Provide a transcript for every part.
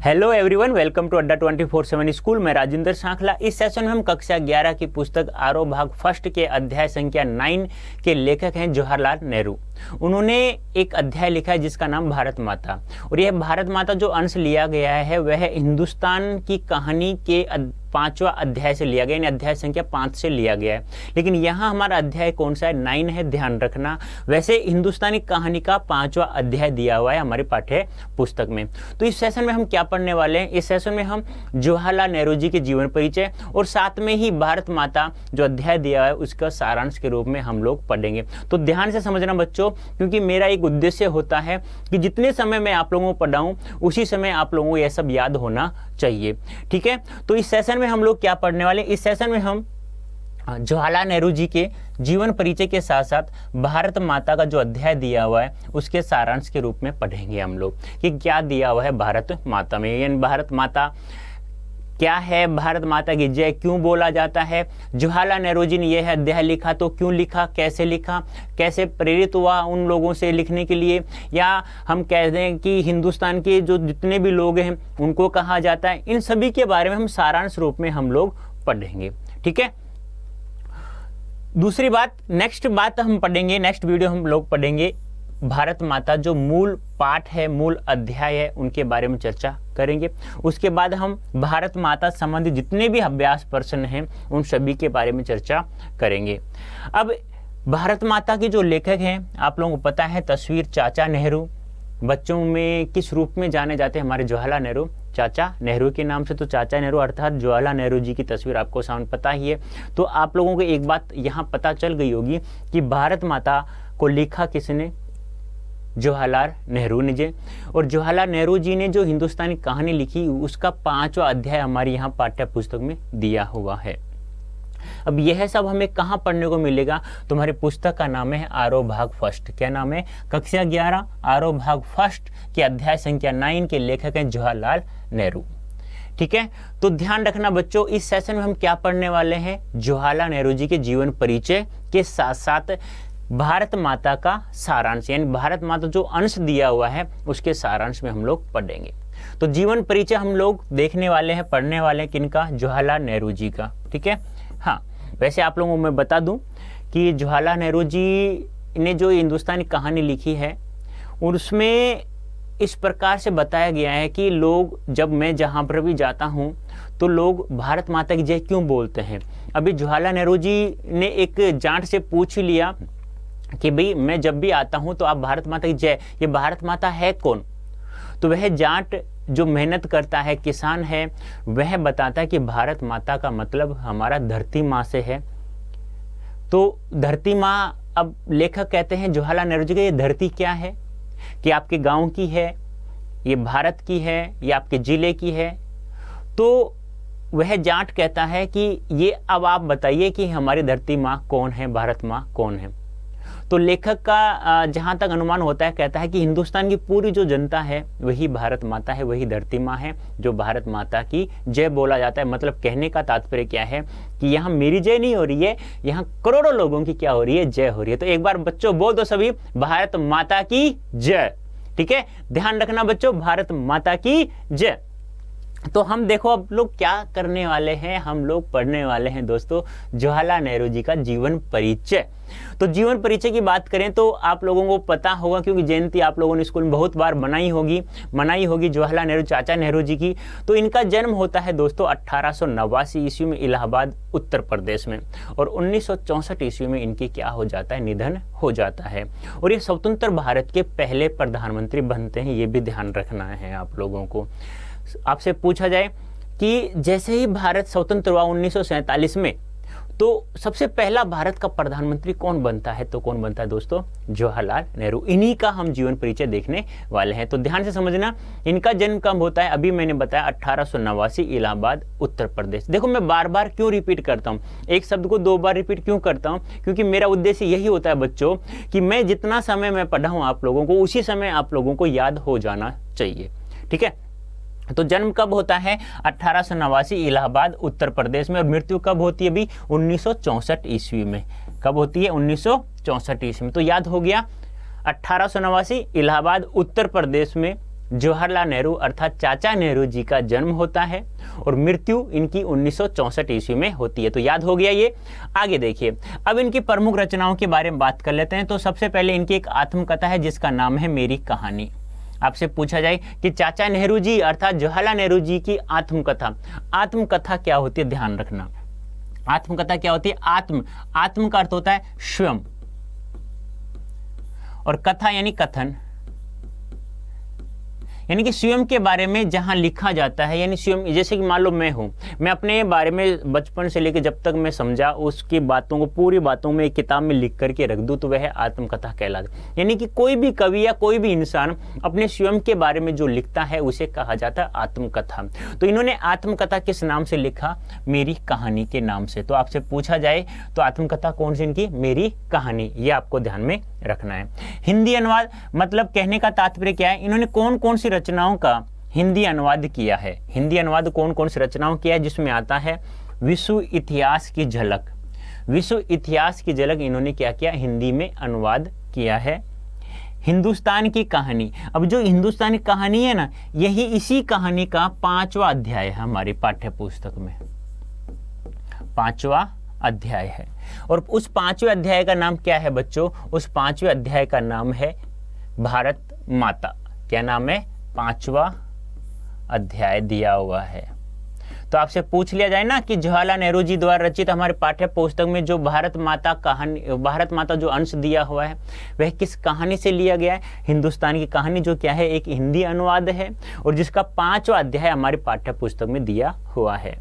Hello everyone, welcome to अड्डा 24/7 school. मैं राजेंद्र सांखला। इस सेशन में हम कक्षा 11 की पुस्तक आरोह भाग फर्स्ट के अध्याय संख्या 9 के लेखक हैं जवाहरलाल नेहरू। उन्होंने एक अध्याय लिखा है जिसका नाम भारत माता, और यह भारत माता जो अंश लिया गया है वह हिंदुस्तान की कहानी के 5वां अध्याय से लिया गया, यानी अध्याय संख्या 5 से लिया गया है। लेकिन यहाँ हमारा अध्याय कौन सा है? 9 है, ध्यान रखना। वैसे हिंदुस्तानी कहानी का 5वां अध्याय दिया हुआ है हमारी पाठ्य पुस्तक में। तो इस सेशन में हम क्या पढ़ने वाले हैं? इस सेशन में हम जवाहरलाल नेहरू जी के जीवन परिचय और साथ में ही भारत माता जो अध्याय दिया है उसका सारांश के रूप में हम लोग पढ़ेंगे। तो ध्यान से समझना बच्चों, क्योंकि मेरा एक उद्देश्य होता है कि जितने समय मैं आप लोगों को पढ़ाऊं उसी समय आप लोगों को यह सब याद होना चाहिए। ठीक है, तो इस सेशन में हम लोग क्या पढ़ने वाले? इस सेशन में हम जवाहरलाल नेहरू जी के जीवन परिचय के साथ साथ भारत माता का जो अध्याय दिया हुआ है उसके सारांश के रूप में पढ़ेंगे हम लोग कि क्या दिया हुआ है भारत माता में, यानी भारत माता क्या है, भारत माता की जय क्यों बोला जाता है। जवाहरलाल नेहरू जी ने यह अध्याय लिखा तो क्यों लिखा, कैसे प्रेरित हुआ उन लोगों से लिखने के लिए, या हम कह दें कि हिंदुस्तान के जो जितने भी लोग हैं उनको कहा जाता है। इन सभी के बारे में हम सारांश रूप में हम लोग पढ़ेंगे। ठीक है, दूसरी बात, नेक्स्ट बात हम पढ़ेंगे, नेक्स्ट वीडियो हम लोग पढ़ेंगे भारत माता जो मूल पाठ है, मूल अध्याय है, उनके बारे में चर्चा करेंगे। उसके बाद हम भारत माता संबंधी जितने भी अभ्यास प्रश्न हैं उन सभी के बारे में चर्चा करेंगे। अब भारत माता के जो लेखक हैं आप लोगों को पता है, तस्वीर चाचा नेहरू। बच्चों में किस रूप में जाने जाते हैं? हमारे जवाहरलाल नेहरू चाचा नेहरू के नाम से। तो चाचा नेहरू अर्थात जवाहरलाल नेहरू जी की तस्वीर आपको सामने पता ही है। तो आप लोगों को एक बात यहाँ पता चल गई होगी कि भारत माता को लिखा किसने? जवाहरलाल नेहरू ने जी। और जवाहरलाल नेहरू जी ने जो हिंदुस्तानी कहानी लिखी उसका 5वां अध्याय हमारी यहाँ पाठ्य पुस्तक में दिया हुआ है। अब यह सब हमें कहाँ पढ़ने को मिलेगा? तुम्हारी पुस्तक का नाम है आरोह भाग फर्स्ट। क्या नाम है? कक्षा 11 आरोह भाग फर्स्ट के अध्याय संख्या 9 के लेखक हैं जवाहरलाल नेहरू। ठीक है, तो ध्यान रखना बच्चों, इस सेशन में हम क्या पढ़ने वाले हैं? जवाहरलाल नेहरू जी के जीवन परिचय के साथ साथ भारत माता का सारांश, यानी भारत माता जो अंश दिया हुआ है उसके सारांश में हम लोग पढ़ेंगे। तो जीवन परिचय हम लोग देखने वाले हैं, पढ़ने वाले हैं किनका? जवाहरलाल नेहरू जी का। ठीक है, हाँ, वैसे आप लोगों को मैं बता दूं कि जवाहरलाल नेहरू जी ने जो हिंदुस्तानी कहानी लिखी है उसमें इस प्रकार से बताया गया है कि लोग, जब मैं जहाँ पर भी जाता हूँ तो लोग भारत माता की जय क्यों बोलते हैं। अभी जवाहरलाल नेहरू जी ने एक जाट से पूछ लिया कि भाई मैं जब भी आता हूँ तो आप भारत माता की जय, ये भारत माता है कौन? तो वह जाट जो मेहनत करता है, किसान है, वह बताता है कि भारत माता का मतलब हमारा धरती माँ से है। तो धरती माँ, अब लेखक कहते हैं जवाहरलाल नेहरू जी का, ये धरती क्या है? कि आपके गांव की है, ये भारत की है, ये आपके जिले की है? तो वह जाट कहता है कि ये अब आप बताइए कि हमारी धरती माँ कौन है, भारत माँ कौन है? तो लेखक का जहाँ तक अनुमान होता है, कहता है कि हिंदुस्तान की पूरी जो जनता है वही भारत माता है, वही धरती माँ है जो भारत माता की जय बोला जाता है। मतलब कहने का तात्पर्य क्या है कि यहाँ मेरी जय नहीं हो रही है, यहाँ करोड़ों लोगों की क्या हो रही है? जय हो रही है। तो एक बार बच्चों बोल दो सभी, भारत माता की जय। ठीक है, ध्यान रखना बच्चों, भारत माता की जय। तो हम देखो अब लोग क्या करने वाले हैं, हम लोग पढ़ने वाले हैं दोस्तों जवाहरलाल नेहरू जी का जीवन परिचय। तो जीवन परिचय की बात करें तो आप लोगों को पता होगा, क्योंकि जयंती आप लोगों ने स्कूल में बहुत बार मनाई होगी जवाहरलाल नेहरू चाचा नेहरू जी की। तो इनका जन्म होता है दोस्तों 1889 ईस्वी में इलाहाबाद उत्तर प्रदेश में, और 1964 ईस्वी में इनकी क्या हो जाता है? निधन हो जाता है। और ये स्वतंत्र भारत के पहले प्रधानमंत्री बनते हैं, ये भी ध्यान रखना है आप लोगों को। आपसे पूछा जाए कि जैसे ही भारत स्वतंत्र हुआ 1947 में, तो सबसे पहला भारत का प्रधानमंत्री कौन बनता है? तो कौन बनता है दोस्तों? जवाहरलाल नेहरू। इन्हीं का हम जीवन परिचय देखने वाले हैं। तो ध्यान से समझना, इनका जन्म कब होता है? अभी मैंने बताया 1889 इलाहाबाद उत्तर प्रदेश। देखो मैं बार बार क्यों रिपीट करता हूँ, एक शब्द को 2 बार रिपीट क्यों करता हूँ? क्योंकि मेरा उद्देश्य यही होता है बच्चों कि मैं जितना समय मैं पढ़ाऊँ आप लोगों को, उसी समय आप लोगों को याद हो जाना चाहिए। ठीक है, तो जन्म कब होता है? 1889 इलाहाबाद उत्तर प्रदेश में। और मृत्यु कब होती है? अभी 1964 ईस्वी में। कब होती है? 1964 ईस्वी में। तो याद हो गया, 1889 इलाहाबाद उत्तर प्रदेश में जवाहरलाल नेहरू अर्थात चाचा नेहरू जी का जन्म होता है और मृत्यु इनकी 1964 ईस्वी में होती है। तो याद हो गया ये। आगे देखिए, अब इनकी प्रमुख रचनाओं के बारे में बात कर लेते हैं। तो सबसे पहले इनकी एक आत्मकथा है जिसका नाम है मेरी कहानी। आपसे पूछा जाए कि चाचा नेहरू जी अर्थात जवाहरलाल नेहरू जी की आत्मकथा, आत्मकथा क्या होती है, ध्यान रखना। आत्मकथा क्या होती है? आत्म का अर्थ होता है स्वयं, और कथा यानी कथन, यानी कि स्वयं के बारे में जहां लिखा जाता है, यानी स्वयं, जैसे कि मान लो मैं हूं, मैं अपने बारे में बचपन से लेकर जब तक मैं समझा उसकी बातों को, पूरी बातों में एक किताब में लिख करके रख दूं तो वह आत्मकथा कहलाती है। यानी कि कोई भी कवि या कोई भी इंसान अपने स्वयं के बारे में जो लिखता है उसे कहा जाता है आत्मकथा। तो इन्होंने आत्मकथा किस नाम से लिखा? मेरी कहानी के नाम से। तो आपसे पूछा जाए तो आत्मकथा कौन सी इनकी? मेरी कहानी। ये आपको ध्यान में रखना है। हिंदी अनुवाद, मतलब कहने का तात्पर्य क्या है, इन्होंने कौन कौन सी रचनाओं का हिंदी अनुवाद किया है? हिंदी अनुवाद कौन कौन सी रचनाओं किया है? जिसमें आता है विश्व इतिहास की झलक। विश्व इतिहास की झलक इन्होंने क्या किया? हिंदी में अनुवाद किया है। हिंदुस्तान की कहानी, अब जो हिंदुस्तान की कहानी है ना, यही इसी कहानी का 5वां अध्याय है हमारी पाठ्य पुस्तक में। 5वां अध्याय है, और उस 5वें अध्याय का नाम क्या है बच्चों? उस 5वें अध्याय का नाम है भारत माता। क्या नाम है? 5वां अध्याय दिया हुआ है। तो आपसे पूछ लिया जाए ना कि जवाहरलाल नेहरू जी द्वारा रचित हमारे पाठ्य पुस्तक में जो भारत माता कहानी, भारत माता जो अंश दिया हुआ है वह किस कहानी से लिया गया है? हिंदुस्तान की कहानी, जो क्या है एक हिंदी अनुवाद है और जिसका 5वां अध्याय हमारे पाठ्य पुस्तक में दिया हुआ है।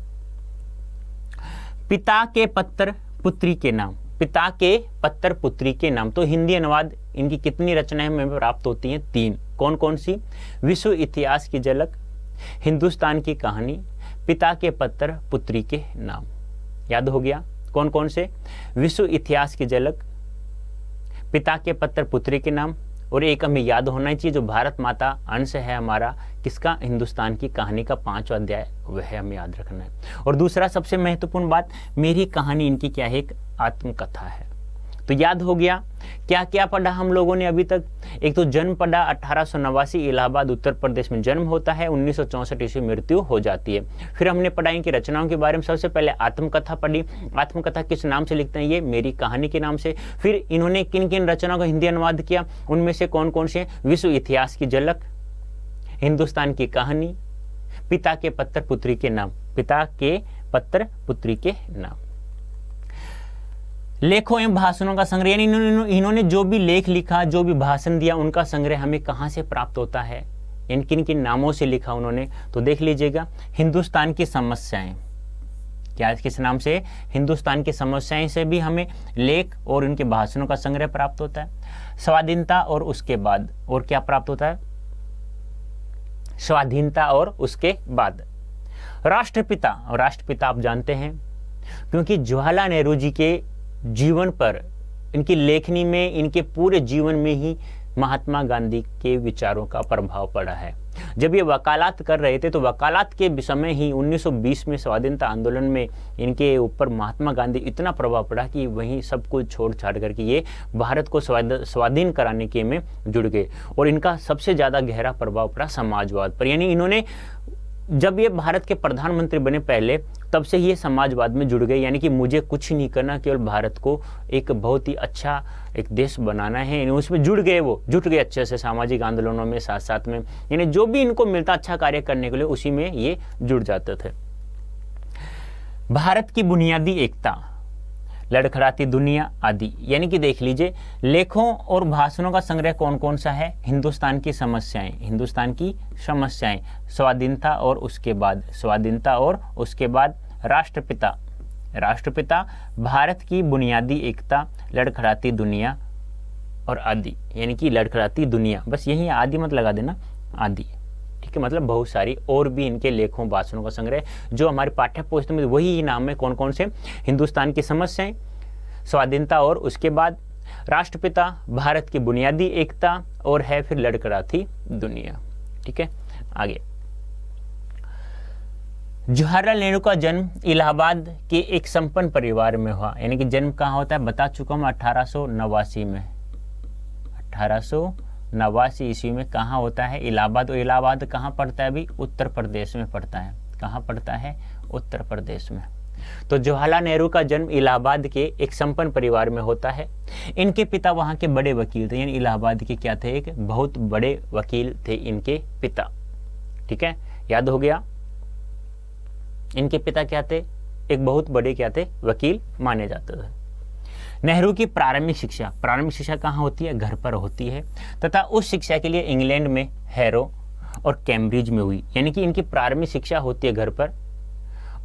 पिता के पत्र पुत्री के नाम, पिता के पत्र पुत्री के नाम। तो हिंदी अनुवाद इनकी कितनी रचनाएं हमें प्राप्त होती हैं? 3। कौन कौन सी? विश्व इतिहास की झलक, हिंदुस्तान की कहानी, पिता के पत्र पुत्री के नाम। याद हो गया कौन कौन से? विश्व इतिहास की झलक, पिता के पत्र पुत्री के नाम, और एक हमें याद होना चाहिए जो भारत माता अंश है हमारा किसका? हिंदुस्तान की कहानी का 5वां अध्याय, वह हमें याद रखना है। और दूसरा सबसे महत्वपूर्ण बात, मेरी कहानी इनकी क्या है? एक आत्मकथा है। तो याद हो गया क्या क्या पढ़ा हम लोगों ने अभी तक? एक तो जन्म पढ़ा 1889 इलाहाबाद उत्तर प्रदेश में जन्म होता है, 1964 ईस्वी मृत्यु हो जाती है। फिर हमने पढ़ा इनकी रचनाओं के बारे में। सबसे पहले आत्मकथा पढ़ी, आत्मकथा किस नाम से लिखते हैं? ये मेरी कहानी के नाम से। फिर इन्होंने किन किन रचनाओं का हिंदी अनुवाद किया, उनमें से कौन कौन से? विश्व इतिहास की झलक, हिंदुस्तान की कहानी, पिता के पत्र पुत्री के नाम, पिता के पत्र पुत्री के नाम। लेखों एवं भाषणों का संग्रह, यानी इन्होंने जो भी लेख लिखा, जो भी भाषण दिया, उनका संग्रह हमें कहाँ से प्राप्त होता है? इन किन किन नामों से लिखा उन्होंने? तो देख लीजिएगा, हिंदुस्तान की समस्याएं, क्या किस नाम से? हिंदुस्तान की समस्याएं से भी हमें लेख और उनके भाषणों का संग्रह प्राप्त होता है। स्वाधीनता और उसके बाद, और क्या प्राप्त होता है? स्वाधीनता और उसके बाद। राष्ट्रपिता, और राष्ट्रपिता आप जानते हैं क्योंकि जवाहरलाल नेहरू जी के जीवन पर, इनकी लेखनी में, इनके पूरे जीवन में ही महात्मा गांधी के विचारों का प्रभाव पड़ा है। जब ये वकालत कर रहे थे तो वकालत के समय ही 1920 में स्वाधीनता आंदोलन में इनके ऊपर महात्मा गांधी इतना प्रभाव पड़ा कि वहीं सब कुछ छोड़ छाड़ करके ये भारत को स्वाधीन कराने के में जुड़ गए। और इनका सबसे ज़्यादा गहरा प्रभाव पड़ा समाजवाद पर, यानी इन्होंने जब ये भारत के प्रधानमंत्री बने पहले, तब से ये समाजवाद में जुड़ गए। यानी कि मुझे कुछ नहीं करना, केवल भारत को एक बहुत ही अच्छा एक देश बनाना है, उसमें जुड़ गए, वो जुट गए अच्छे से सामाजिक आंदोलनों में साथ साथ में। यानी जो भी इनको मिलता अच्छा कार्य करने के लिए उसी में ये जुड़ जाते थे। भारत की बुनियादी एकता, लड़खड़ाती दुनिया आदि। यानी कि देख लीजिए, लेखों और भाषणों का संग्रह कौन कौन सा है? हिंदुस्तान की समस्याएं, हिंदुस्तान की समस्याएं, स्वाधीनता और उसके बाद, स्वाधीनता और उसके बाद, राष्ट्रपिता, राष्ट्रपिता, भारत की बुनियादी एकता, लड़खड़ाती दुनिया और आदि। यानी कि लड़खड़ाती दुनिया, बस यही आदि मत लगा देना, आदि, ठीक है, मतलब बहुत सारी और भी इनके लेखों भाषणों का संग्रह जो हमारे पाठ्य पुस्तक में वही नाम है। कौन कौन से? हिंदुस्तान की समस्याएं, स्वाधीनता और उसके बाद, राष्ट्रपिता, भारत की बुनियादी एकता, और है फिर लड़खड़ाती दुनिया। ठीक है, आगे। जवाहरलाल नेहरू का जन्म इलाहाबाद के एक संपन्न परिवार में हुआ। यानी कि जन्म कहाँ होता है बता चुका हूँ, 1889 में, 1889 1989 ईस्वी में कहाँ होता है? इलाहाबाद। और इलाहाबाद कहाँ पड़ता है अभी? उत्तर प्रदेश में पड़ता है। कहाँ पड़ता है? उत्तर प्रदेश में। तो जवाहरलाल नेहरू का जन्म इलाहाबाद के एक संपन्न परिवार में होता है। इनके पिता वहाँ के बड़े वकील थे, यानी इलाहाबाद के क्या थे? एक बहुत बड़े वकील थे इनके पिता। ठीक है, याद हो गया? इनके पिता क्या थे? एक बहुत बड़े क्या थे? वकील माने जाते थे। नेहरू की प्रारंभिक शिक्षा कहाँ होती है? घर पर होती है, तथा उस शिक्षा के लिए इंग्लैंड में हैरो और कैम्ब्रिज में हुई। यानी कि इनकी प्रारंभिक शिक्षा होती है घर पर,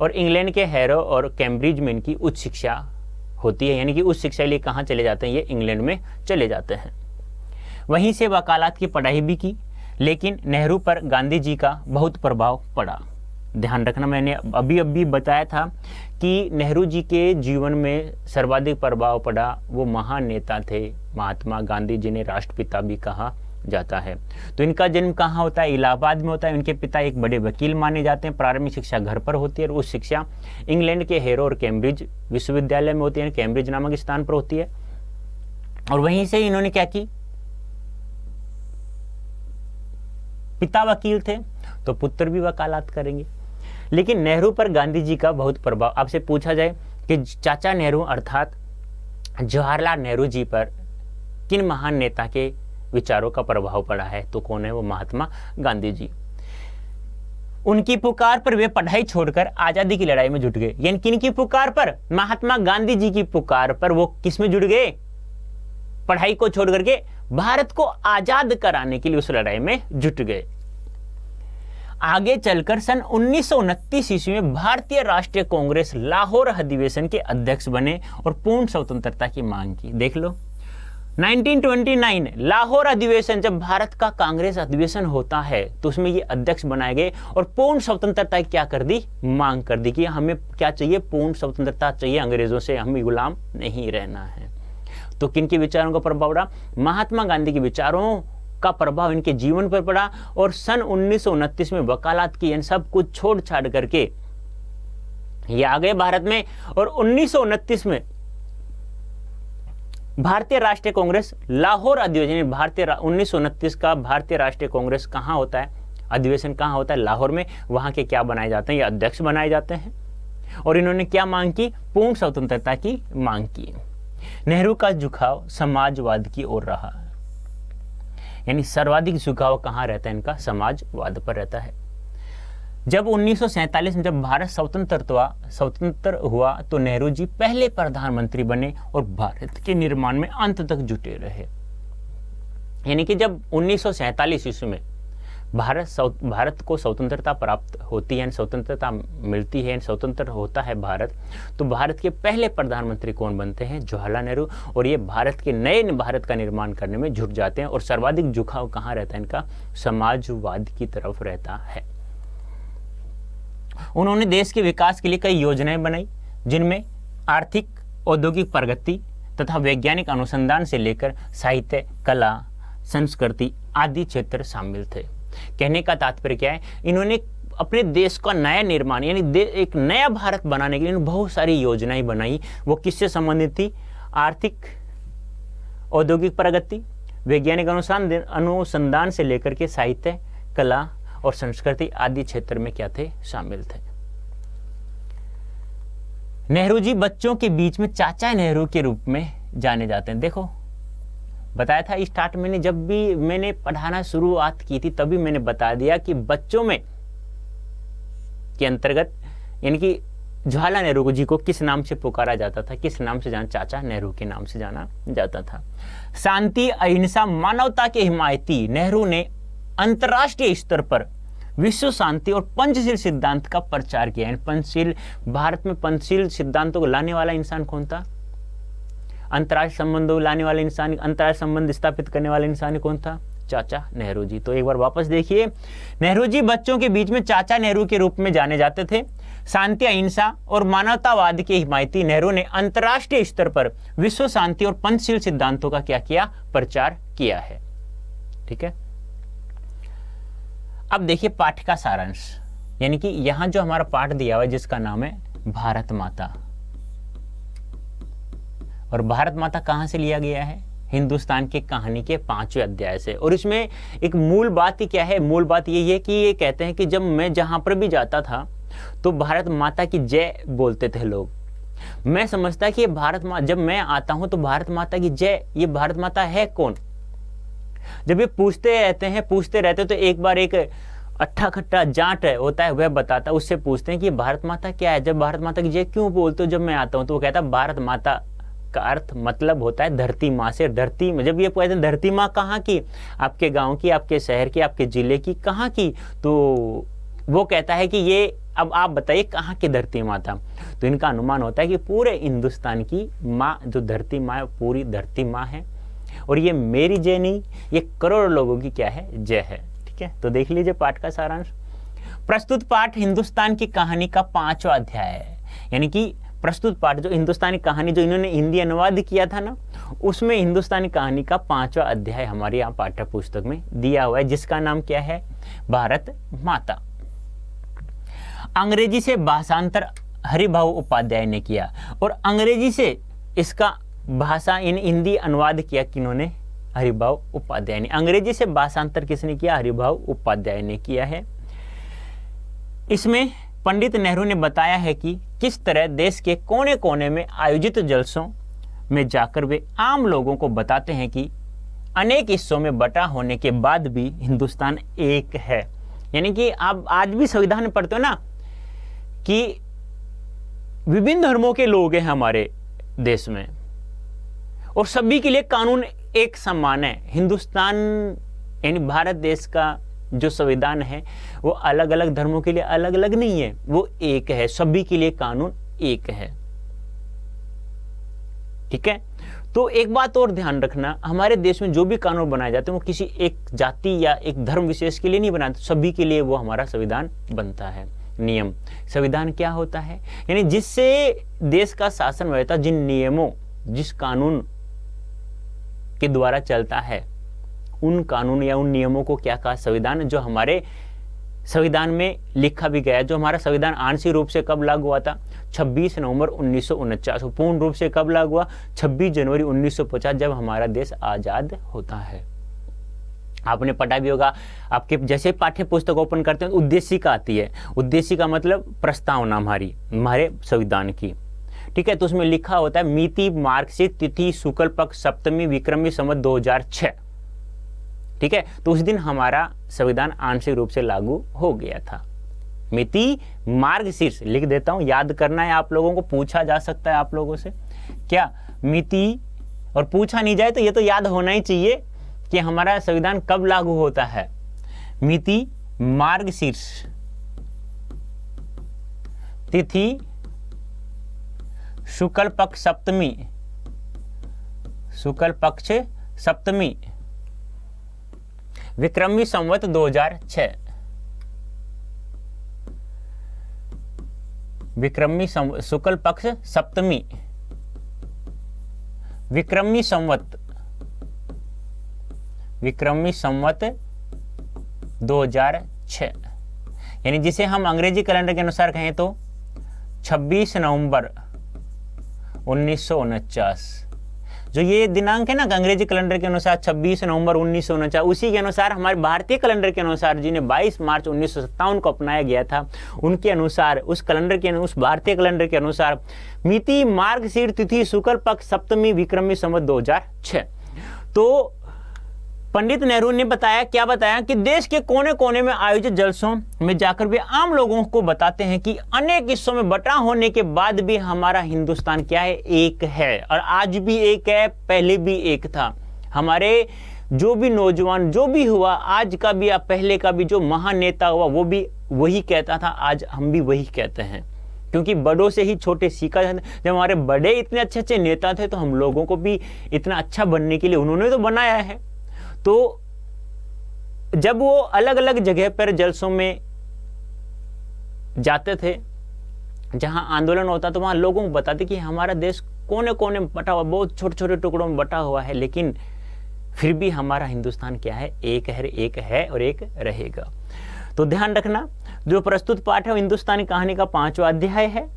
और इंग्लैंड के हैरो और कैम्ब्रिज में इनकी उच्च शिक्षा होती है। यानी कि उच्च शिक्षा के लिए कहाँ चले जाते हैं? ये इंग्लैंड में चले जाते हैं। वहीं से वकालत की पढ़ाई भी की, लेकिन नेहरू पर गांधी जी का बहुत प्रभाव पड़ा। ध्यान रखना, मैंने अभी बताया था कि नेहरू जी के जीवन में सर्वाधिक प्रभाव पड़ा, वो महान नेता थे। महात्मा गांधी जी ने राष्ट्रपिता भी कहा जाता है। तो इनका जन्म कहाँ होता है? इलाहाबाद में होता है। इनके पिता एक बड़े वकील माने जाते हैं। प्रारंभिक शिक्षा घर पर होती है, और उस शिक्षा इंग्लैंड के हैरो और कैम्ब्रिज विश्वविद्यालय में होती है, कैम्ब्रिज नामक स्थान पर होती है। और वहीं से इन्होंने क्या की? पिता वकील थे तो पुत्र भी वकालत करेंगे। लेकिन नेहरू पर गांधी जी का बहुत प्रभाव। आपसे पूछा जाए कि चाचा नेहरू अर्थात जवाहरलाल नेहरू जी पर किन महान नेता के विचारों का प्रभाव पड़ा है, तो कौन है वो? महात्मा गांधी जी। उनकी पुकार पर वे पढ़ाई छोड़कर आजादी की लड़ाई में जुट गए। यानी किनकी पुकार पर? महात्मा गांधी जी की पुकार पर वो किस में जुट गए? पढ़ाई को छोड़ करके भारत को आजाद कराने के लिए उस लड़ाई में जुट गए। आगे चलकर सन 1929 ईस्वी में भारतीय राष्ट्रीय कांग्रेस लाहौर अधिवेशन के अध्यक्ष बने और पूर्ण स्वतंत्रता की मांग की। देख लो, 1929 लाहौर अधिवेशन, जब भारत का कांग्रेस अधिवेशन होता है तो उसमें ये अध्यक्ष बनाए गए और पूर्ण स्वतंत्रता क्या कर दी? मांग कर दी कि हमें क्या चाहिए? पूर्ण स्वतंत्रता चाहिए, अंग्रेजों से हमें गुलाम नहीं रहना है। तो किन के विचारों का प्रभाव पड़ा? महात्मा गांधी के विचारों का प्रभाव इनके जीवन पर पड़ा। और सन 1929 में वकालत की, इन सब कुछ छोड़ छाड़ करके ये आ गए भारत में। और 1929 में भारतीय राष्ट्रीय कांग्रेस लाहौर अधिवेशन, 1929 का भारतीय राष्ट्रीय कांग्रेस कहाँ होता है? अधिवेशन कहाँ होता है? लाहौर में। वहां के क्या बनाए जाते हैं? ये अध्यक्ष बनाए जाते हैं। और इन्होंने क्या मांग की? पूर्ण स्वतंत्रता की मांग की। नेहरू का झुकाव समाजवाद की ओर रहा, यानी सर्वाधिक झुकाव कहाँ रहता है इनका? समाजवाद पर रहता है। जब 1947 में जब भारत स्वतंत्र हुआ तो नेहरू जी पहले प्रधानमंत्री बने और भारत के निर्माण में अंत तक जुटे रहे। यानी कि जब 1947 ईस्वी में भारत को स्वतंत्रता प्राप्त होती है, स्वतंत्रता मिलती है, स्वतंत्र होता है भारत, तो भारत के पहले प्रधानमंत्री कौन बनते हैं? जवाहरलाल नेहरू। और ये भारत के नए भारत का निर्माण करने में जुट जाते हैं। और सर्वाधिक झुकाव कहाँ रहता है इनका? समाजवाद की तरफ रहता है। उन्होंने देश के विकास के लिए कई योजनाएं बनाई, जिनमें आर्थिक औद्योगिक प्रगति तथा वैज्ञानिक अनुसंधान से लेकर साहित्य, कला, संस्कृति आदि क्षेत्र शामिल थे। कहने का तात्पर्य क्या है? इन्होंने अपने देश का नया निर्माण, यानी एक नया भारत बनाने के लिए बहुत सारी योजनाएं बनाई। वो किससे संबंधित थी? आर्थिक औद्योगिक प्रगति, वैज्ञानिक अनुसंधान से लेकर के साहित्य, कला और संस्कृति आदि क्षेत्र में क्या थे? शामिल थे। नेहरू जी बच्चों के बीच में चाचा नेहरू के रूप में जाने जाते हैं। देखो, बताया था स्टार्ट में, जब भी मैंने पढ़ाना शुरुआत की थी तभी मैंने बता दिया कि बच्चों में के अंतर्गत, यानी कि जवाहरलाल नेहरू जी को किस नाम से पुकारा जाता था? किस नाम से जाना? चाचा नेहरू के नाम से जाना जाता था। शांति, अहिंसा, मानवता के हिमायती नेहरू ने अंतर्राष्ट्रीय स्तर पर विश्व शांति और पंचशील सिद्धांत का प्रचार किया। पंचशील, भारत में पंचशील सिद्धांतों को लाने वाला इंसान कौन था? अंतर्राष्ट्रीय संबंधों लाने वाले इंसान, अंतर्राष्ट्रीय संबंध स्थापित करने वाले इंसान कौन था? चाचा नेहरू जी। तो एक बार वापस देखिए, नेहरू जी बच्चों के बीच में चाचा नेहरू के रूप में जाने जाते थे। शांति, अहिंसा और मानवतावाद के हिमायती नेहरू ने अंतर्राष्ट्रीय स्तर पर विश्व शांति और पंचशील सिद्धांतों का क्या किया? प्रचार किया है। ठीक है, अब देखिए पाठ का सारांश, यानी कि यहां जो हमारा पाठ दिया हुआ है जिसका नाम है भारत माता। और भारत माता कहां से लिया गया है? हिंदुस्तान की कहानी के 5वें अध्याय से। और इसमें एक मूल बात ही क्या है, मूल बात यही है कि ये कहते हैं कि जब मैं जहाँ पर भी जाता था तो भारत माता की जय बोलते थे लोग। मैं समझता कि ये भारत माता, जब मैं आता हूँ तो भारत माता की जय, ये भारत माता है कौन? जब ये पूछते रहते तो एक बार एक अट्ठा खट्टा जाट होता है, वह बताता, उससे पूछते हैं कि भारत माता क्या है, जब भारत माता की जय क्यों बोलते हो जब मैं आता हूँ? तो वो कहता भारत माता का अर्थ मतलब होता है धरती माँ से। धरती में जब ये कहते हैं धरती माँ कहाँ की, आपके गांव की, आपके शहर की, आपके जिले की, कहाँ की? तो वो कहता है कि ये अब आप बताइए कहाँ की धरती माँ था? तो इनका अनुमान होता है कि पूरे हिंदुस्तान की माँ जो धरती माँ है, पूरी धरती माँ है। और ये मेरी जय नहीं, ये करोड़ों लोगों की क्या है, जय है। ठीक है, तो देख लीजिए पाठ का सारांश। प्रस्तुत पाठ हिंदुस्तान की कहानी का 5वां अध्याय है। यानी कि प्रस्तुत पाठ जो हिंदुस्तानी कहानी जो इन्होंने हिंदी अनुवाद किया था ना, उसमें हिंदुस्तानी कहानी का 5वां अध्याय हमारे यहाँ पाठ्य पुस्तक में दिया हुआ है, जिसका नाम क्या है, भारत माता। अंग्रेजी से भाषांतर हरिभाऊ उपाध्याय ने किया और अंग्रेजी से इसका भाषा हिंदी अनुवाद किया किन्होंने, हरिभाऊ उपाध्याय ने। अंग्रेजी से भाषांतर किसने किया, हरिभाऊ उपाध्याय ने किया है। इसमें पंडित नेहरू ने बताया है कि किस तरह देश के कोने कोने में आयोजित जलसों में जाकर वे आम लोगों को बताते हैं कि अनेक हिस्सों में बटा होने के बाद भी हिंदुस्तान एक है। यानी कि आप आज भी संविधान में पढ़ते हो ना कि विभिन्न धर्मों के लोग हैं हमारे देश में और सभी के लिए कानून एक समान है। हिंदुस्तान यानी भारत देश का जो संविधान है वो अलग अलग धर्मों के लिए अलग अलग नहीं है, वो एक है, सभी के लिए कानून एक है। ठीक है, तो एक बात और ध्यान रखना, हमारे देश में जो भी कानून बनाए जाते हैं वो किसी एक जाति या एक धर्म विशेष के लिए नहीं बनाते, सभी के लिए वो हमारा संविधान बनता है। नियम, संविधान क्या होता है, यानी जिससे देश का शासन व्यवस्था जिन नियमों, जिस कानून के द्वारा चलता है, उन कानून या उन नियमों को क्या कहा, संविधान। जो हमारे संविधान में लिखा भी गया, जो हमारा संविधान आंशिक रूप से कब लागू हुआ था, 26 नवंबर 1949। पूर्ण रूप से कब लागू हुआ, 26 जनवरी 1950, जब हमारा देश आजाद होता है। आपने पढ़ा भी होगा, आपके जैसे पाठ्य पुस्तक ओपन करते हैं उद्देशिका आती है, उद्देशिका मतलब प्रस्तावना हमारे संविधान की। ठीक है, तो उसमें लिखा होता है मिति, मार्गशीट, तिथि, शुक्ल पक्ष, सप्तमी, विक्रमी संवत 2006। ठीक है, तो उस दिन हमारा संविधान आंशिक रूप से लागू हो गया था। मिति, मार्गशीर्ष लिख देता हूं, याद करना है आप लोगों को, पूछा जा सकता है आप लोगों से क्या मिति, और पूछा नहीं जाए तो ये तो याद होना ही चाहिए कि हमारा संविधान कब लागू होता है। मिति, मार्गशीर्ष, तिथि, शुक्ल पक्ष सप्तमी, शुक्ल पक्ष सप्तमी, विक्रमी संवत 2006, विक्रमी शुक्ल पक्ष सप्तमी, विक्रमी संवत 2006, यानी जिसे हम अंग्रेजी कैलेंडर के अनुसार कहें तो 26 नवंबर 1949, जो ये दिनांक है ना अंग्रेजी कैलेंडर के अनुसार 26 नवंबर 1949, उसी के अनुसार हमारे भारतीय कैलेंडर के अनुसार जिन्हें 22 मार्च 1957 को अपनाया गया था, उनके अनुसार उस कैलेंडर के, उस भारतीय कैलेंडर के अनुसार मिति, मार्गशीर्ष, तिथि, शुक्ल पक्ष सप्तमी, विक्रमी संवत 2006। तो पंडित नेहरू ने बताया, क्या बताया कि देश के कोने कोने में आयोजित जलसों में जाकर वे आम लोगों को बताते हैं कि अनेक हिस्सों में बटा होने के बाद भी हमारा हिंदुस्तान क्या है, एक है। और आज भी एक है, पहले भी एक था। हमारे जो भी नौजवान, जो भी हुआ, आज का भी या पहले का भी जो महान नेता हुआ, वो भी वही कहता था, आज हम भी वही कहते हैं, क्योंकि बड़ों से ही छोटे सीखा जाता है। जब हमारे बड़े इतने अच्छे अच्छे नेता थे तो हम लोगों को भी इतना अच्छा बनने के लिए उन्होंने तो बनाया है। तो जब वो अलग अलग जगह पर जलसों में जाते थे, जहां आंदोलन होता तो वहां लोगों को बताते कि हमारा देश कोने कोने में बटा हुआ, बहुत छोटे छोटे टुकड़ों में बटा हुआ है, लेकिन फिर भी हमारा हिंदुस्तान क्या है, एक है और एक रहेगा। तो ध्यान रखना, जो प्रस्तुत पाठ है हिंदुस्तानी कहानी का 5वां अध्याय है।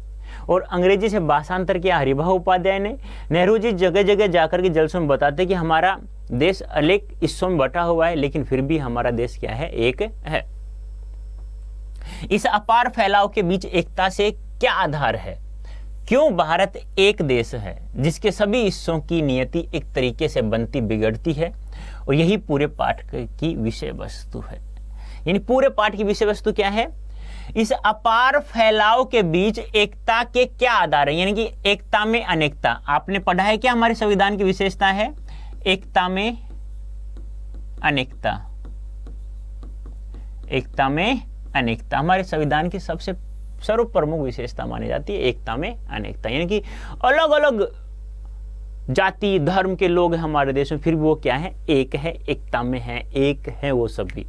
और अंग्रेजी से भाषांतर किया हरिभाऊ उपाध्याय ने। नेहरू जी जगह जगह जाकर के जलसों में बताते कि हमारा देश अनेक हिस्सों में बटा हुआ है, लेकिन फिर भी हमारा देश क्या है, एक है। इस अपार फैलाव के बीच एकता से क्या आधार है? क्यों भारत एक देश है जिसके सभी हिस्सों की नियति एक तरीके से बनती बिगड़ती है? और यही पूरे पाठ की विषय वस्तु है। यानी पूरे पाठ की विषय वस्तु क्या है? इस अपार फैलाव के बीच एकता के क्या आधार है? यानी कि एकता में अनेकता। आपने पढ़ा है क्या हमारे संविधान की विशेषता है? एकता में अनेकता। एकता में अनेकता हमारे संविधान की सबसे सर्वप्रमुख विशेषता मानी जाती है, एकता में अनेकता। यानी कि अलग अलग जाति धर्म के लोग हैं हमारे देश में, फिर भी वो क्या है, एक है, एकता में है, एक है वो सभी।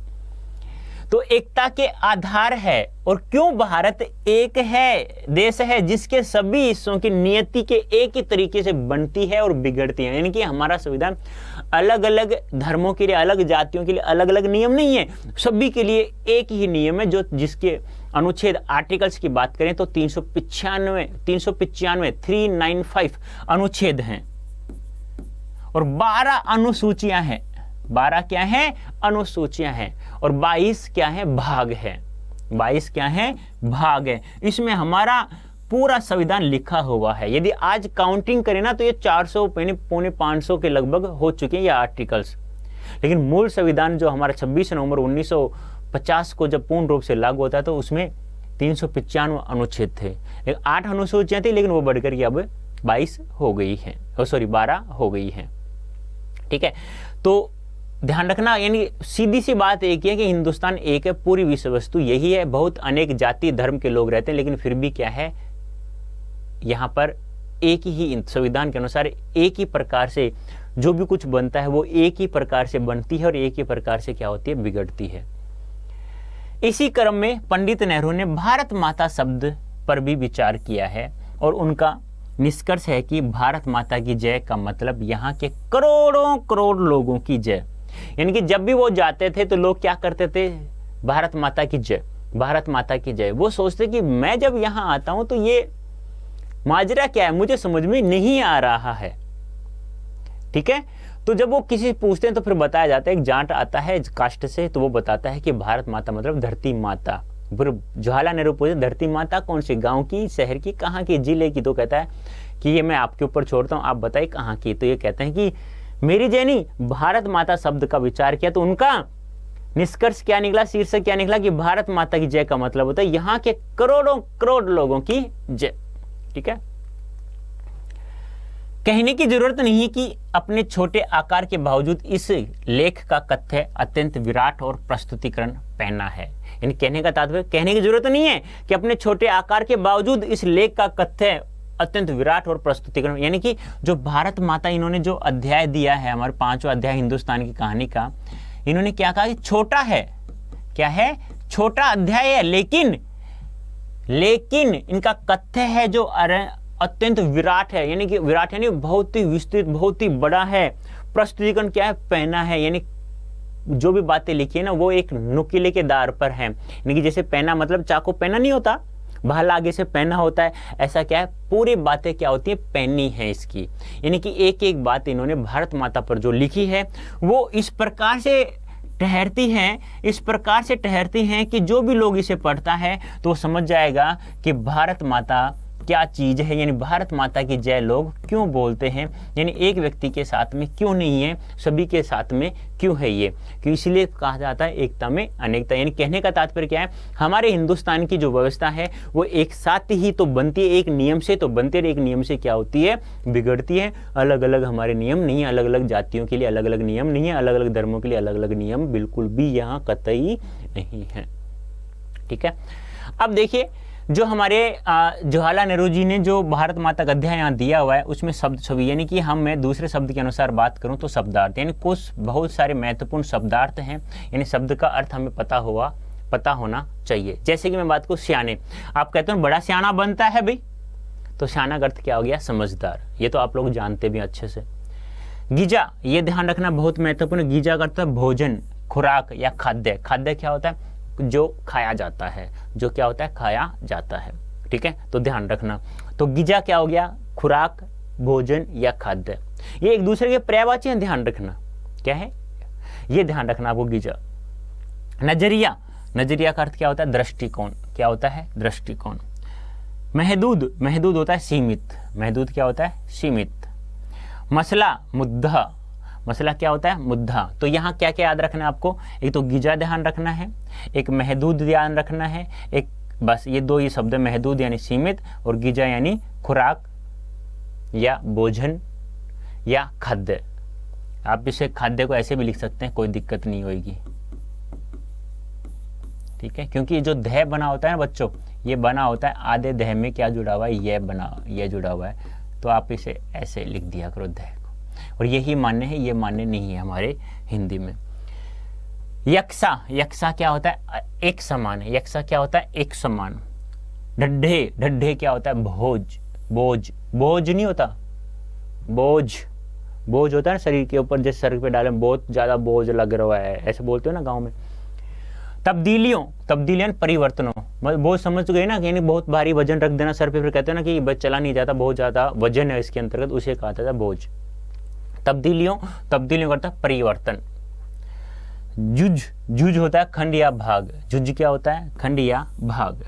तो एकता के आधार है। और क्यों भारत एक है, देश है जिसके सभी हिस्सों की नियति के एक ही तरीके से बनती है और बिगड़ती है। यानी कि हमारा संविधान अलग अलग धर्मों के लिए, अलग जातियों के लिए अलग अलग नियम नहीं है, सभी के लिए एक ही नियम है। जो जिसके अनुच्छेद आर्टिकल्स की बात करें तो 395 अनुच्छेद हैं और 12 अनुसूचियां हैं। 12 क्या है, अनुसूचियां हैं और 22 क्या है, भाग है। 22 क्या है, भाग है। इसमें हमारा पूरा संविधान लिखा हुआ है। यदि आज काउंटिंग करें ना तो ये 400 पौने 500 के लगभग हो चुके हैं ये आर्टिकल्स। लेकिन मूल संविधान जो हमारा 26 नवंबर 1950 को जब पूर्ण रूप से लागू होता है तो उसमें 395 अनुच्छेद थे। 8 अनुसूचियां थी, लेकिन वो बढ़कर के अब 22 हो गई है, 12 हो गई है। ठीक है, तो ध्यान रखना, यानी सीधी सी बात एक ही है कि हिंदुस्तान एक है, पूरी विषय वस्तु यही है। बहुत अनेक जाति धर्म के लोग रहते हैं, लेकिन फिर भी क्या है, यहाँ पर एक ही संविधान के अनुसार एक ही प्रकार से जो भी कुछ बनता है वो एक ही प्रकार से बनती है और एक ही प्रकार से क्या होती है, बिगड़ती है। इसी क्रम में पंडित नेहरू ने भारत माता शब्द पर भी विचार किया है और उनका निष्कर्ष है कि भारत माता की जय का मतलब यहाँ के करोड़ों करोड़ लोगों की जय। यानी कि जब भी वो जाते थे तो लोग क्या करते थे, भारत माता की जय, भारत माता की जय। वो सोचते कि मैं जब यहाँ आता हूं तो ये माजरा क्या है, मुझे समझ में नहीं आ रहा है। ठीक है, तो जब वो किसी से पूछते हैं तो फिर बताया जाता है, एक जाट आता है कास्ट से तो वो बताता है कि भारत माता मतलब धरती माता। फिर जवाहरलाल नेहरू पूछते धरती माता कौन सी, गांव की, शहर की, कहाँ की, जिले की? तो कहता है कि ये मैं आपके ऊपर छोड़ता हूँ, आप बताइए कहाँ की। तो ये कहते हैं कि मेरी जय नहीं, भारत माता शब्द का विचार किया तो उनका निष्कर्ष क्या निकला, शीर्षक क्या निकला कि भारत माता की जय का मतलब होता है यहाँ के करोड़ों करोड़ लोगों की जय। ठीक है, कहने की जरूरत नहीं है कि अपने छोटे आकार के बावजूद इस लेख का कथ्य अत्यंत विराट और प्रस्तुतिकरण पहना है। यानी कहने का तात्पर्य, कहने की जरूरत नहीं है कि अपने छोटे आकार के बावजूद इस लेख का कथ्य अत्यंत विराट और प्रस्तुतिकरण, यानी कि जो भारत माता इन्होंने जो अध्याय दिया है, हमारे 5वां अध्याय हिंदुस्तान की कहानी का, इन्होंने क्या कहा कि छोटा है, क्या है, छोटा अध्याय है, लेकिन इनका कथ्य है जो अत्यंत विराट है। यानी कि विराट यानी बहुत ही विस्तृत, बहुत ही बड़ा है। प्रस्तुतिकरण क्या है, पहना है, यानी जो भी बातें लिखी है ना वो एक नुकीले के आधार पर है। यानी कि जैसे पहना मतलब चाकू पहना नहीं होता, भाला आगे से पहना होता है, ऐसा क्या है, पूरी बातें क्या होती है, पहनी है इसकी। यानी कि एक एक बात इन्होंने भारत माता पर जो लिखी है वो इस प्रकार से ठहरती हैं, इस प्रकार से ठहरती हैं कि जो भी लोग इसे पढ़ता है तो वो समझ जाएगा कि भारत माता क्या चीज है। यानी भारत माता की जय लोग क्यों बोलते हैं, यानी एक व्यक्ति के साथ में क्यों नहीं है, सभी के साथ में क्यों है ये, क्यों, इसलिए कहा जाता है एकता में अनेकता। यानी कहने का तात्पर्य क्या है, हमारे हिंदुस्तान की जो व्यवस्था है वो एक साथ ही तो बनती है, एक नियम से तो बनती है, एक नियम से क्या होती है, बिगड़ती है। अलग अलग हमारे नियम नहीं है, अलग अलग जातियों के लिए अलग अलग नियम नहीं है, अलग अलग धर्मों के लिए अलग अलग नियम बिल्कुल भी यहाँ कतई नहीं है। ठीक है, अब देखिए जो हमारे जवाहरलाल नेहरू जी ने जो भारत माता का अध्याय यहाँ दिया हुआ है उसमें शब्द छवि, यानी कि मैं दूसरे शब्द के अनुसार बात करूं तो शब्दार्थ, यानी कुछ बहुत सारे महत्वपूर्ण शब्दार्थ हैं, यानी शब्द का अर्थ हमें पता होना चाहिए। जैसे कि मैं बात करूं सियाने, आप कहते हो बड़ा सियाना बनता है भाई, तो सियाना का अर्थ क्या हो गया, समझदार, ये तो आप लोग जानते भी अच्छे से। गीजा, ये ध्यान रखना बहुत महत्वपूर्ण, गीजा का अर्थ है भोजन, खुराक या खाद्य। खाद्य क्या होता है, जो खाया जाता है, जो क्या होता है, खाया जाता है। ठीक है, तो ध्यान रखना। तो गिजा क्या हो गया, खुराक, भोजन या खाद्य। ये एक दूसरे के पर्यायवाची हैं, ध्यान रखना क्या है, ये ध्यान रखना आपको। गिजा। नजरिया, नजरिया का अर्थ क्या होता है, दृष्टिकोण। क्या होता है, दृष्टिकोण। महदूद, महदूद होता है सीमित। महदूद क्या होता है, सीमित। मसला, मुद्दा। मसला क्या होता है, मुद्दा। तो यहाँ क्या क्या याद रखना है आपको, एक तो गिजा ध्यान रखना है, एक महदूद ध्यान रखना है, एक बस ये दो ही शब्द, महदूद यानी सीमित और गिजा यानी खुराक या भोजन या खाद्य। आप इसे खाद्य को ऐसे भी लिख सकते हैं, कोई दिक्कत नहीं होगी, ठीक है, क्योंकि जो दह बना होता है ना बच्चों, ये बना होता है आधे दह में क्या जुड़ा हुआ है, ये जुड़ा हुआ है, तो आप इसे ऐसे लिख दिया करो दह को, और यही मान्य है, ये मान्य नहीं है हमारे हिंदी में। यक्षा, यक्षा क्या होता है, एक समान। यक्षा क्या होता है, एक समान। ढड्ढे, ढड्ढे क्या होता है, भोज। बोझ, बोझ नहीं होता, बोझ, बोझ होता है ना शरीर के ऊपर, जैसे सर पे डाले बहुत ज्यादा बोझ लग रहा है, ऐसे बोलते हो ना गांव में। तब्दीलियों, तब्दीलियां परिवर्तनों, बोझ समझ गए ना, यानी बहुत भारी वजन रख देना सर पे, फिर कहते हैं ना कि बस चला नहीं जाता, बहुत ज्यादा वजन है इसके अंतर्गत, उसे कहा जाता है बोझ। तब्दीलियों, तब्दीलियों करता है परिवर्तन। जुज, जुज होता है खंड या भाग। जुज क्या होता है, खंड या भाग।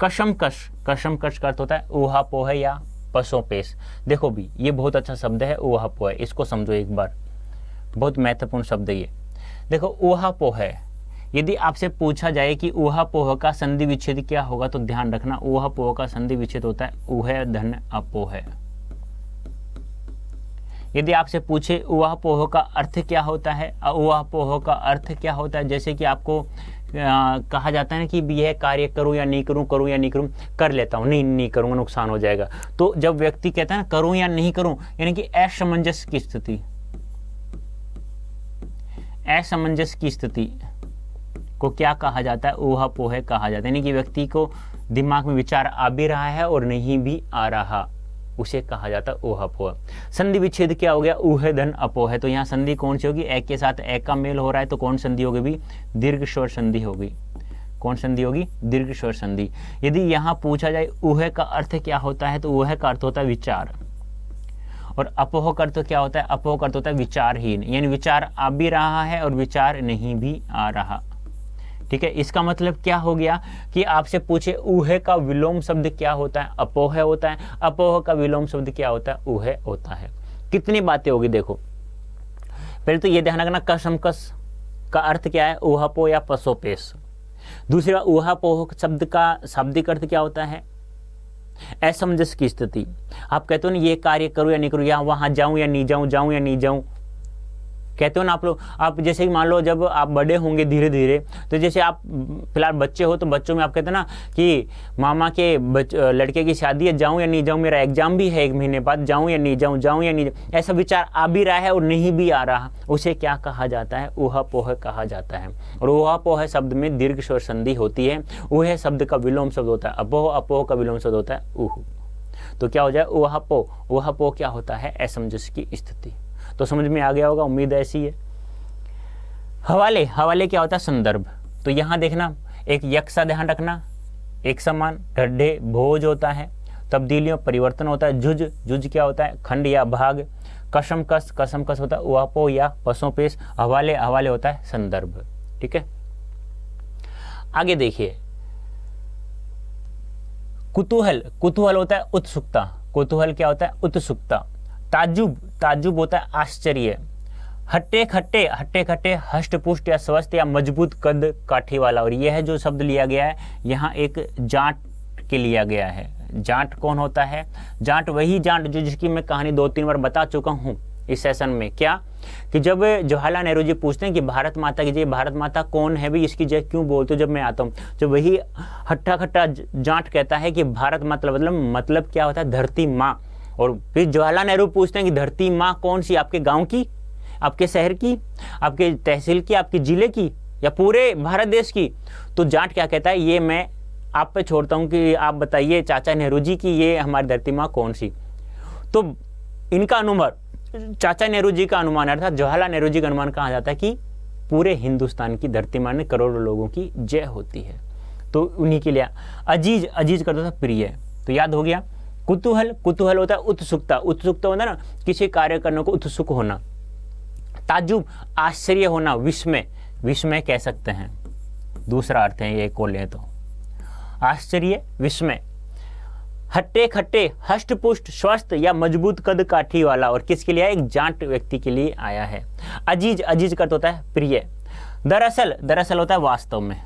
कशमकश, कशमकश का अर्थ होता है ऊहापोह या पसोपेश। देखो भी ये बहुत अच्छा शब्द है, ऊहापोह, इसको समझो एक बार, बहुत महत्वपूर्ण शब्द है ये। देखो ऊहापोह, यदि आपसे पूछा जाए कि ऊहापोह का संधि विच्छेद क्या होगा, तो ध्यान रखना ऊहापोह का संधि विच्छेद होता है ऊह धन अपोह। यदि आपसे पूछे ऊहापोह का अर्थ क्या होता है, ऊहापोह का अर्थ क्या होता है, जैसे कि आपको कहा जाता है ना कि यह कार्य करूं या नहीं करूं, करूं या नहीं करूं, कर लेता हूं, नहीं करूंगा नुकसान हो जाएगा। तो जब व्यक्ति कहता है ना करूं या नहीं करूं, यानी कि असमंजस की स्थिति, असमंजस की स्थिति को क्या कहा जाता है, ऊहापोह कहा जाता है। यानी कि व्यक्ति को दिमाग में विचार आ भी रहा है और नहीं भी आ रहा, उसे कहा जाता है ऊहापोह। संधि विच्छेद क्या हो गया, ऊह धन अपोह। तो यहाँ संधि कौन सी होगी, एक के साथ एक का मेल हो रहा है, तो कौन संधि होगी भी, दीर्घ स्वर संधि होगी। कौन संधि होगी, दीर्घ स्वर संधि। यदि यहाँ पूछा जाए ऊह का अर्थ क्या होता है, तो ऊह का अर्थ होता है विचार, और अपोह का अर्थ क्या होता है, अपोह का अर्थ होता है विचारहीन, यानी विचार आ भी रहा है और विचार नहीं भी आ रहा, ठीक है। इसका मतलब क्या हो गया कि आपसे पूछे ऊह का विलोम शब्द क्या होता है, अपोह होता है, अपोह का विलोम शब्द क्या होता है, ऊह होता है। कितनी बातें होगी देखो, पहले तो ये ध्यान रखना कसमकस का अर्थ क्या है, ऊहापोह या पसोपेश। दूसरा ऊहापोह शब्द का शाब्दिक अर्थ क्या होता है, असमंजस की स्थिति। आप कहते हो ना ये कार्य करूं या नहीं करूं, या वहां जाऊं या नहीं जाऊं, जाऊं या नहीं जाऊं, कहते हो ना आप लोग। आप जैसे कि मान लो जब आप बड़े होंगे धीरे धीरे, तो जैसे आप फिलहाल बच्चे हो, तो बच्चों में आप कहते हैं ना कि मामा के लड़के की शादी है, जाऊं या नहीं जाऊं, मेरा एग्जाम भी है 1 महीने बाद, जाऊं या नहीं जाऊं, जाऊं या नहीं जाऊं, ऐसा विचार आ भी रहा है और नहीं भी आ रहा, उसे क्या कहा जाता है, ऊहापोह कहा जाता है। और ऊहापोह शब्द में दीर्घ स्वर संधि होती है। ऊह शब्द का विलोम शब्द होता है अपोह, अपोह का विलोम शब्द होता है ऊह। तो क्या हो जाए, ऊहापोह। ऊहापोह क्या होता है, असमंजस की स्थिति। तो समझ में आ गया होगा, उम्मीद ऐसी है। हवाले, हवाले क्या होता है, संदर्भ। तो यहां देखना, एक यक्षा ध्यान रखना, एक समान। ढड्ढे, भोज होता है। तब्दीलियों, परिवर्तन होता है। जुज, जुज क्या होता है, खंड या भाग। कसमकस, कसमकस होता है ऊहापोह या पसोपेश। हवाले, हवाले होता है संदर्भ, ठीक है। आगे देखिए, कुतूहल, कुतूहल होता है उत्सुकता। कुतूहल क्या होता है, उत्सुकता। ताजुब, ताजुब होता है आश्चर्य। हट्टे खट्टे, हट्टे खट्टे हष्ट पुष्ट या स्वस्थ या मजबूत कद काठी वाला। और यह जो शब्द लिया गया है यहाँ एक जाट के लिया गया है। जाट कौन होता है, जाट वही जाट जो जिसकी मैं कहानी 2-3 बार बता चुका हूँ इस सेशन में। क्या कि जब जवाहरलाल नेहरू जी पूछते हैं कि भारत माता की जय, भारत माता कौन है भाई, इसकी जय क्यों बोलते हो, जब मैं आता हूँ, जब वही हट्टा खट्टा जाट कहता है कि भारत माता मतलब क्या होता है, धरती माँ। और फिर जवाहरलाल नेहरू पूछते हैं कि धरती माँ कौन सी, आपके गांव की, आपके शहर की, आपके तहसील की, आपके जिले की, या पूरे भारत देश की। तो जाट क्या कहता है, ये मैं आप पे छोड़ता हूँ कि आप बताइए चाचा नेहरू जी की ये हमारी धरती माँ कौन सी। तो इनका अनुमान, चाचा नेहरू जी का अनुमान अर्थात जवाहरलाल नेहरू जी का अनुमान कहा जाता है कि पूरे हिंदुस्तान की धरती माँ ने करोड़ों लोगों की जय होती है। तो उन्हीं के लिए। अजीज, अजीज करता था प्रिय, तो याद हो गया। कुतूहल, कुतूहल होता है उत्सुकता, उत्सुकता होता है ना किसी कार्य करने को उत्सुक होना। ताज्जुब, आश्चर्य होना, विस्मय, विस्मय कह सकते हैं, दूसरा अर्थ है ये को ले तो आश्चर्य, विस्मय। हट्टे खट्टे, हष्ट पुष्ट, स्वस्थ या मजबूत कद काठी वाला, और किसके लिए? एक जाट व्यक्ति के लिए आया है। अजीज, अजीज का होता है प्रिय। दरअसल, दरअसल होता है वास्तव में,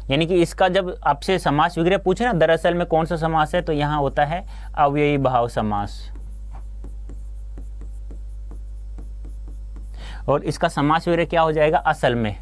यानी कि इसका जब आपसे समास वगैरह पूछे ना दरअसल में कौन सा समास है, तो यहाँ होता है अव्ययी भाव समास, और इसका समास वगैरह क्या हो जाएगा? असल में,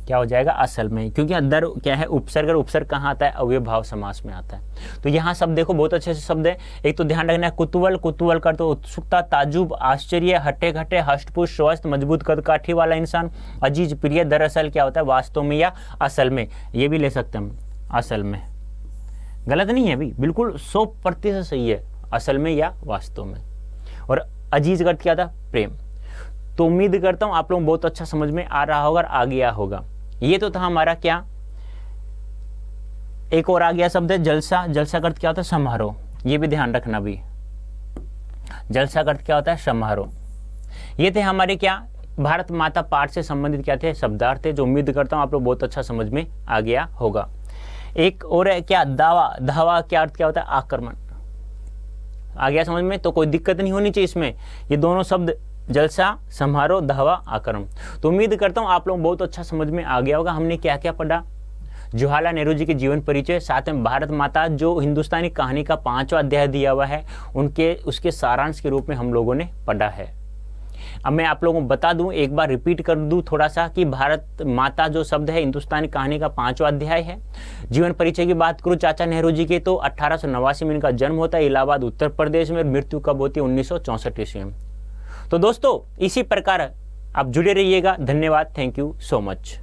क्या हो जाएगा? असल में, क्योंकि दर क्या है? उपसर्ग, और उपसर्ग कहाँ आता है? अव्यय भाव समास में आता है। तो यहाँ शब्द देखो बहुत अच्छे से शब्द है। एक तो ध्यान रखना है कुतूहल, कुतूहल कर तो उत्सुकता, ताजुब, आश्चर्य, हट्टे घट्टे, हष्टपुष्ट, स्वस्थ, मजबूत कद काठी वाला इंसान। अजीज, प्रिय, दरअसल क्या होता है? वास्तव में या असल में, ये भी ले सकते हैं हम, असल में। गलत नहीं है भाई, बिल्कुल 100% सही है, असल में या वास्तव में। और अजीज का क्या था? प्रेम। तो उम्मीद करता हूं आप लोग बहुत अच्छा समझ में आ रहा होगा और आ गया होगा। ये तो था हमारा क्या, एक और आ गया शब्द है जलसा। जलसा का अर्थ क्या होता है? समारोह, ये भी ध्यान रखना भी। जलसा का अर्थ क्या होता है? समारोह। ये थे हमारे क्या, भारत माता पाठ से संबंधित क्या थे? शब्दार्थ थे, जो उम्मीद करता हूं आप लोग बहुत अच्छा समझ में आ गया होगा। एक और है क्या, दावा। दावा क्या अर्थ क्या होता है? आक्रमण। आ गया समझ में? तो कोई दिक्कत नहीं होनी चाहिए इसमें, ये दोनों शब्द जलसा, समारोह, दावा, आक्रमण। तो उम्मीद करता हूं आप लोग बहुत अच्छा समझ में आ गया होगा। हमने क्या क्या पढ़ा? जवाहरलाल नेहरू जी के जीवन परिचय, साथ में भारत माता जो हिंदुस्तानी कहानी का 5वां अध्याय दिया हुआ है उसके सारांश के रूप में हम लोगों ने पढ़ा है। अब मैं आप लोगों को बता दूं, एक बार रिपीट कर दूं थोड़ा सा, कि भारत माता जो शब्द है हिंदुस्तानी कहानी का 5वां अध्याय है। जीवन परिचय की बात करूं चाचा नेहरू जी के, तो 1889 में इनका जन्म होता है इलाहाबाद उत्तर प्रदेश में, मृत्यु कब होती है? 1964 ईस्वी में। तो दोस्तों इसी प्रकार आप जुड़े रहिएगा। धन्यवाद, थैंक यू सो मच।